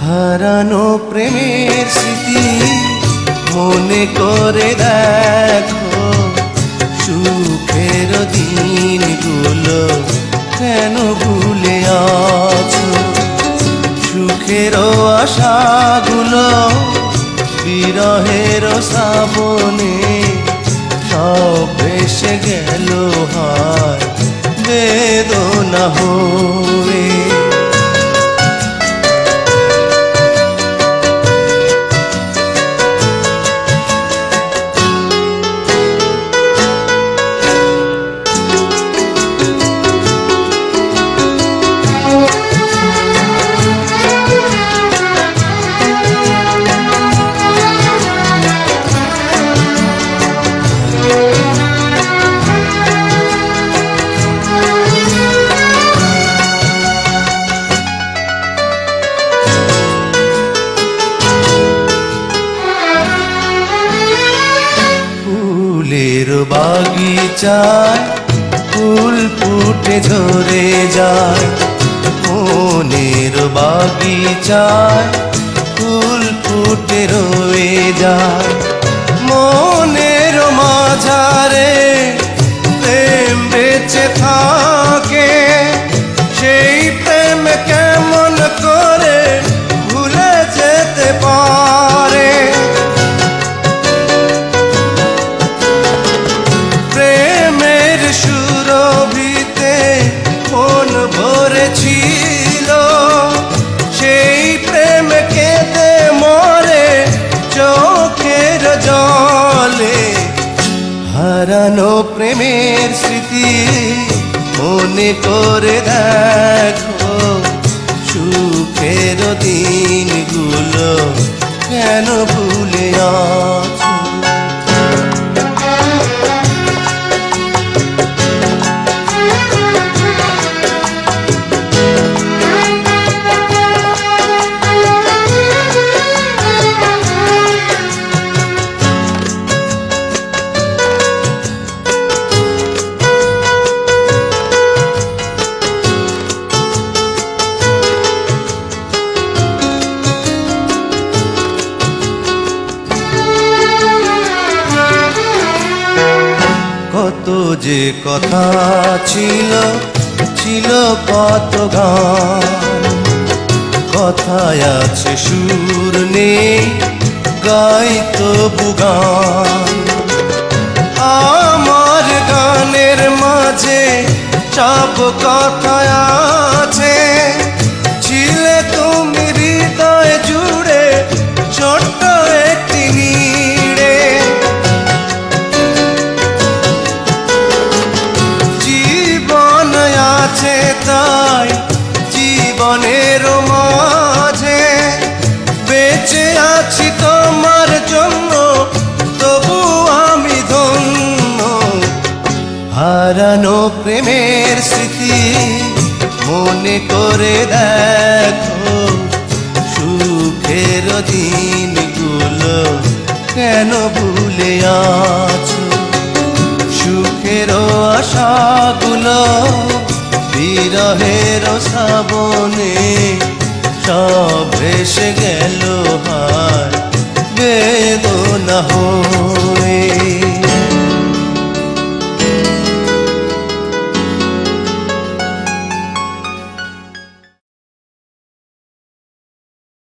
হারানো প্রেমের স্মৃতি মনে করে দেখো, সুখের দিনগুলো কেন ভুলে আছো। সুখের আশাগুলো বিরহের শ্রাবণে সব ভেসে গেল হায় বেদনা হয়ে। ফুলের বাগিচায় ফুল ফুটে ঝরে যায়, মনের বাগিচায় ফুল ফুটে রয়ে যায়। মনের মাঝারে প্রেম বেঁচে থাকে, সেই প্রেম কেমন করে ভুলে যেতে পারে। প্রেমের সুরভিতে মন ভরেছিল, সেই প্রেম কেঁদে মরে চোখের জলে। হারানো প্রেমের স্মৃতি মনে করে দেখো, সুখের দিনগুলো কেন ভুলে আছো। কত যে কথা ছিল, ছিল কত গান, কথায় আছে সুর নেই গাই তবু গান। আমার গানের মাঝে সব কথা আছে, ছিলে তুমি হৃদয় জুড়ে ছোট্ট একটি নীড়ে। তাই জীবনের মাঝে বেঁচে আছি তোমার জন্য, তবু আমি ধন্য। হারানো প্রেমের স্মৃতি মনে করে দেখো, সুখের দিনগুলো কেন ভুলে আছো। সুখের আশাগুলো বিরহের শ্রাবণে সব ভেসে গেল হায় বেদনা হয়ে।